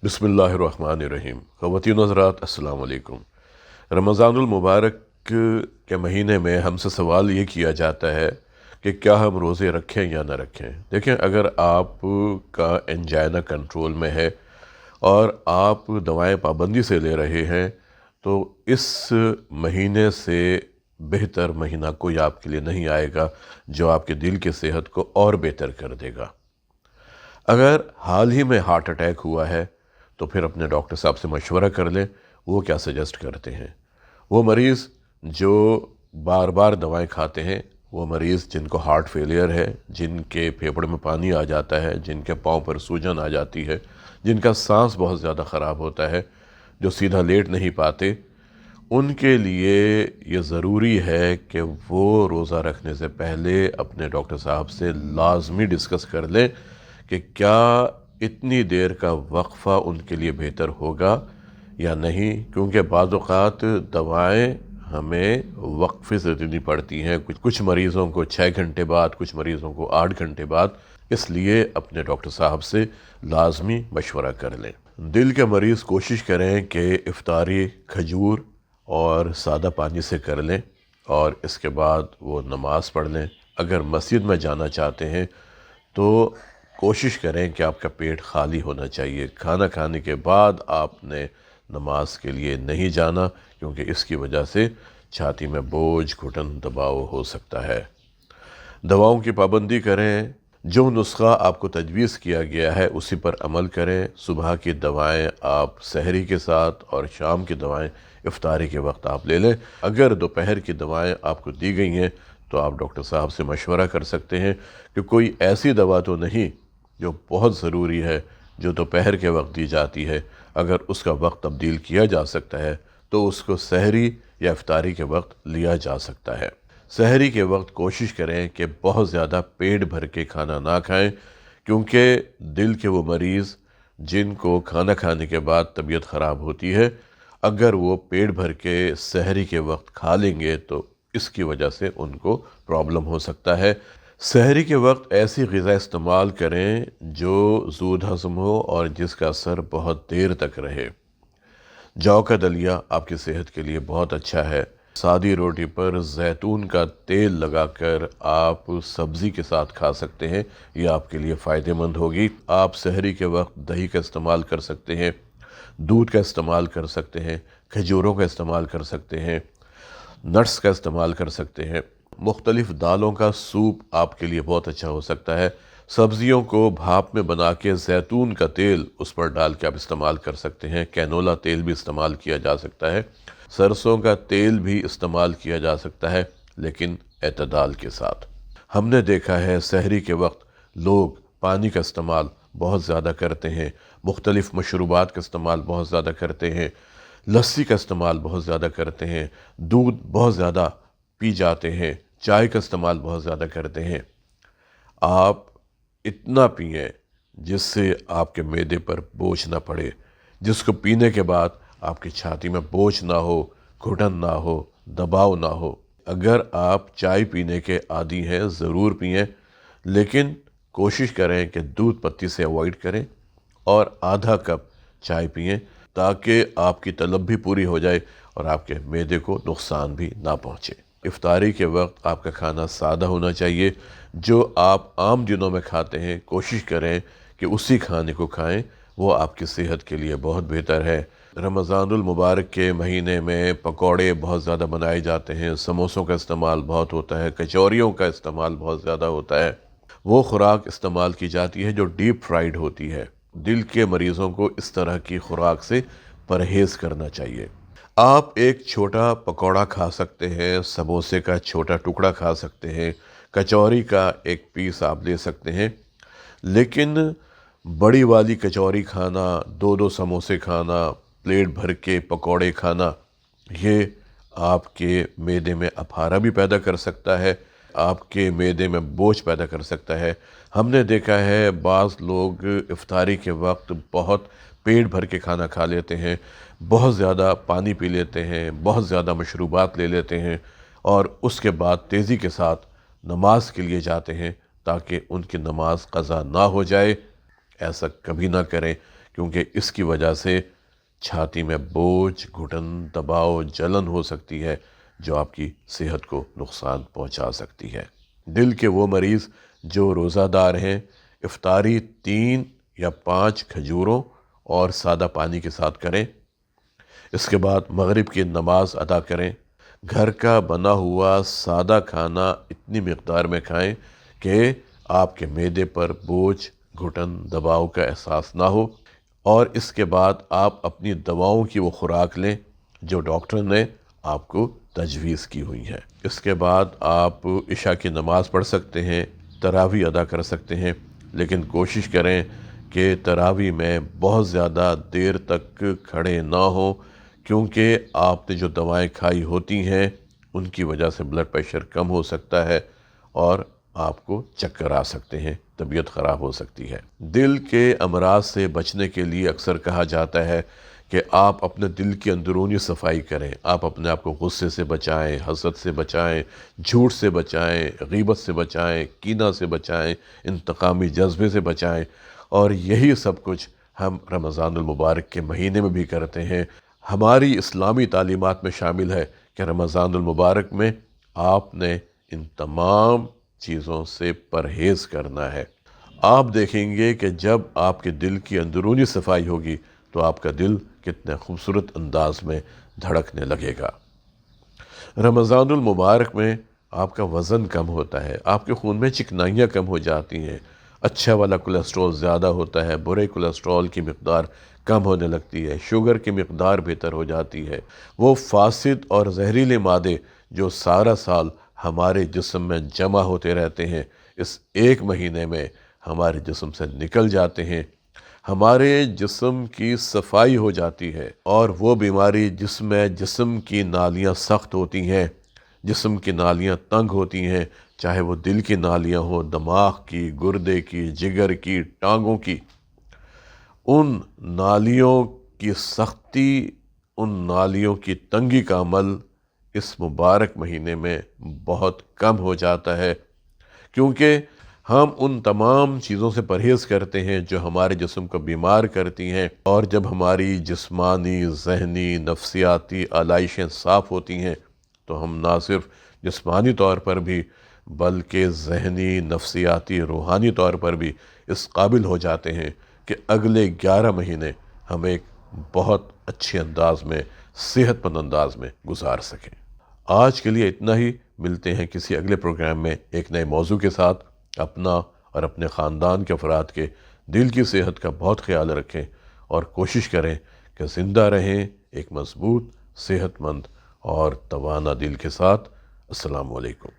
बिस्मिल्लाहिर्रहमानिर्रहीम। ख़वातीन हज़रात अस्सलाम वालेकुम। रमज़ानुल मुबारक के महीने में हमसे सवाल ये किया जाता है कि क्या हम रोज़े रखें या ना रखें। देखें, अगर आप का एंजाइना कंट्रोल में है और आप दवाएं पाबंदी से ले रहे हैं तो इस महीने से बेहतर महीना कोई आपके लिए नहीं आएगा जो आपके दिल की सेहत को और बेहतर कर देगा। अगर हाल ही में हार्ट अटैक हुआ है तो फिर अपने डॉक्टर साहब से मशवरा कर लें, वो क्या सजेस्ट करते हैं। वो मरीज़ जो बार बार दवाएं खाते हैं, वो मरीज़ जिनको हार्ट फेलियर है, जिनके फेफड़े में पानी आ जाता है, जिनके पाँव पर सूजन आ जाती है, जिनका सांस बहुत ज़्यादा ख़राब होता है, जो सीधा लेट नहीं पाते, उनके लिए ये ज़रूरी है कि वो रोज़ा रखने से पहले अपने डॉक्टर साहब से लाजमी डिस्कस कर लें कि क्या इतनी देर का वक्फ़ा उनके लिए बेहतर होगा या नहीं। क्योंकि बाज़ औक़ात दवाएं हमें वक्फ़े से देनी पड़ती हैं, कुछ मरीज़ों को 6 घंटे बाद, कुछ मरीज़ों को 8 घंटे बाद। इसलिए अपने डॉक्टर साहब से लाजमी मशवरा कर लें। दिल के मरीज़ कोशिश करें कि इफ्तारी खजूर और सादा पानी से कर लें और इसके बाद वो नमाज़ पढ़ लें। अगर मस्जिद में जाना चाहते हैं तो कोशिश करें कि आपका पेट खाली होना चाहिए। खाना खाने के बाद आपने नमाज के लिए नहीं जाना, क्योंकि इसकी वजह से छाती में बोझ, घुटन, दबाव हो सकता है। दवाओं की पाबंदी करें। जो नुस्खा आपको तजवीज़ किया गया है उसी पर अमल करें। सुबह की दवाएं आप सहरी के साथ और शाम की दवाएं इफ्तारी के वक्त आप ले लें। अगर दोपहर की दवाएं आपको दी गई हैं तो आप डॉक्टर साहब से मशवरा कर सकते हैं कि कोई ऐसी दवा तो नहीं जो बहुत ज़रूरी है, जो दोपहर के वक्त दी जाती है। अगर उसका वक्त तब्दील किया जा सकता है तो उसको सहरी या इफ्तारी के वक्त लिया जा सकता है। सहरी के वक्त कोशिश करें कि बहुत ज़्यादा पेट भर के खाना ना खाएं, क्योंकि दिल के वो मरीज़ जिनको खाना खाने के बाद तबीयत ख़राब होती है, अगर वो पेट भर के सहरी के वक्त खा लेंगे तो इसकी वजह से उनको प्रॉब्लम हो सकता है। सहरी के वक्त ऐसी ग़िज़ा इस्तेमाल करें जो ज़ूद हज़म हो और जिसका असर बहुत देर तक रहे। जौ का दलिया आपकी सेहत के लिए बहुत अच्छा है। सादी रोटी पर जैतून का तेल लगाकर आप सब्ज़ी के साथ खा सकते हैं, ये आपके लिए फ़ायदेमंद होगी। आप सहरी के वक्त दही का इस्तेमाल कर सकते हैं, दूध का इस्तेमाल कर सकते हैं, खजूरों का इस्तेमाल कर सकते हैं, नट्स का इस्तेमाल कर सकते हैं। मुख्तलिफ़ दालों का सूप आपके लिए बहुत अच्छा हो सकता है। सब्ज़ियों को भाप में बना के जैतून का तेल उस पर डाल के आप इस्तेमाल कर सकते हैं। कैनोला तेल भी इस्तेमाल किया जा सकता है। सरसों का तेल भी इस्तेमाल किया जा सकता है, लेकिन एतदाल के साथ। हमने देखा है सहरी के वक्त लोग पानी का इस्तेमाल बहुत ज़्यादा करते हैं, मुख्तलिफ़ मशरूबात का इस्तेमाल बहुत ज़्यादा करते हैं, लस्सी का इस्तेमाल बहुत ज़्यादा करते हैं, दूध बहुत ज़्यादा पी जाते हैं, चाय का इस्तेमाल बहुत ज़्यादा करते हैं। आप इतना पिएं जिससे आपके मैदे पर बोझ ना पड़े, जिसको पीने के बाद आपकी छाती में बोझ ना हो, घुटन ना हो, दबाव ना हो। अगर आप चाय पीने के आदी हैं ज़रूर पिएं, लेकिन कोशिश करें कि दूध पत्ती से अवॉइड करें और आधा कप चाय पिएं, ताकि आपकी तलब भी पूरी हो जाए और आपके मैदे को नुकसान भी ना पहुँचे। इफ्तारी के वक्त आपका खाना सादा होना चाहिए। जो आप आम दिनों में खाते हैं कोशिश करें कि उसी खाने को खाएं, वो आपकी सेहत के लिए बहुत बेहतर है। रमज़ानुल मुबारक के महीने में पकौड़े बहुत ज़्यादा बनाए जाते हैं, समोसों का इस्तेमाल बहुत होता है, कचौरियों का इस्तेमाल बहुत ज़्यादा होता है। वो खुराक इस्तेमाल की जाती है जो डीप फ्राइड होती है। दिल के मरीज़ों को इस तरह की खुराक से परहेज़ करना चाहिए। आप एक छोटा पकौड़ा खा सकते हैं, समोसे का छोटा टुकड़ा खा सकते हैं, कचौरी का एक पीस आप ले सकते हैं, लेकिन बड़ी वाली कचौरी खाना, 2-2 समोसे खाना, प्लेट भर के पकौड़े खाना, ये आपके मैदे में अफारा भी पैदा कर सकता है, आपके मैदे में बोझ पैदा कर सकता है। हमने देखा है बाज़ लोग इफ्तारी के वक्त बहुत पेट भर के खाना खा लेते हैं, बहुत ज़्यादा पानी पी लेते हैं, बहुत ज़्यादा मशरूबात ले लेते हैं और उसके बाद तेज़ी के साथ नमाज के लिए जाते हैं ताकि उनकी नमाज क़ज़ा ना हो जाए। ऐसा कभी ना करें, کیونکہ اس کی وجہ سے چھاتی میں بوجھ، گھٹن، دباؤ، جلن ہو سکتی ہے جو آپ کی صحت کو نقصان پہنچا سکتی ہے۔ دل کے وہ مریض جو روزہ دار ہیں، افطاری 3 یا 5 کھجوروں اور سادہ پانی کے ساتھ کریں۔ اس کے بعد مغرب کی نماز ادا کریں۔ گھر کا بنا ہوا سادہ کھانا اتنی مقدار میں کھائیں کہ آپ کے معدے پر بوجھ، گھٹن، دباؤ کا احساس نہ ہو، اور اس کے بعد آپ اپنی دواؤں کی وہ خوراک لیں جو ڈاکٹر نے آپ کو تجویز کی ہوئی ہے۔ اس کے بعد آپ عشاء کی نماز پڑھ سکتے ہیں، تراویح ادا کر سکتے ہیں، لیکن کوشش کریں کہ تراویح میں بہت زیادہ دیر تک کھڑے نہ ہوں، کیونکہ آپ نے جو دوائیں کھائی ہوتی ہیں ان کی وجہ سے بلڈ پریشر کم ہو سکتا ہے اور آپ کو چکر آ سکتے ہیں، طبیعت خراب ہو سکتی ہے۔ دل کے امراض سے بچنے کے لیے اکثر کہا جاتا ہے کہ آپ اپنے دل کی اندرونی صفائی کریں، آپ اپنے آپ کو غصے سے بچائیں، حسد سے بچائیں، جھوٹ سے بچائیں، غیبت سے بچائیں، کینہ سے بچائیں، انتقامی جذبے سے بچائیں، اور یہی سب کچھ ہم رمضان المبارک کے مہینے میں بھی کرتے ہیں۔ ہماری اسلامی تعلیمات میں شامل ہے کہ رمضان المبارک میں آپ نے ان تمام چیزوں سے پرہیز کرنا ہے۔ آپ دیکھیں گے کہ جب آپ کے دل کی اندرونی صفائی ہوگی تو آپ کا دل کتنے خوبصورت انداز میں دھڑکنے لگے گا۔ رمضان المبارک میں آپ کا وزن کم ہوتا ہے، آپ کے خون میں چکنائیاں کم ہو جاتی ہیں، اچھا والا کولیسٹرول زیادہ ہوتا ہے، برے کولیسٹرول کی مقدار کم ہونے لگتی ہے، شوگر کی مقدار بہتر ہو جاتی ہے۔ وہ فاسد اور زہریلے مادے جو سارا سال ہمارے جسم میں جمع ہوتے رہتے ہیں، اس ایک مہینے میں ہمارے جسم سے نکل جاتے ہیں، ہمارے جسم کی صفائی ہو جاتی ہے، اور وہ بیماری جس میں جسم کی نالیاں سخت ہوتی ہیں، جسم کی نالیاں تنگ ہوتی ہیں، چاہے وہ دل کی نالیاں ہوں، دماغ کی، گردے کی، جگر کی، ٹانگوں کی، ان نالیوں کی سختی، ان نالیوں کی تنگی کا عمل اس مبارک مہینے میں بہت کم ہو جاتا ہے، کیونکہ ہم ان تمام چیزوں سے پرہیز کرتے ہیں جو ہمارے جسم کو بیمار کرتی ہیں، اور جب ہماری جسمانی، ذہنی، نفسیاتی آلائشیں صاف ہوتی ہیں تو ہم نہ صرف جسمانی طور پر بھی بلکہ ذہنی، نفسیاتی، روحانی طور پر بھی اس قابل ہو جاتے ہیں کہ اگلے 11 مہینے ہم ایک بہت اچھے انداز میں، صحت مند انداز میں گزار سکیں۔ آج کے لیے اتنا ہی، ملتے ہیں کسی اگلے پروگرام میں ایک نئے موضوع کے ساتھ۔ اپنا اور اپنے خاندان کے افراد کے دل کی صحت کا بہت خیال رکھیں اور کوشش کریں کہ زندہ رہیں ایک مضبوط، صحت مند اور توانا دل کے ساتھ۔ السلام علیکم۔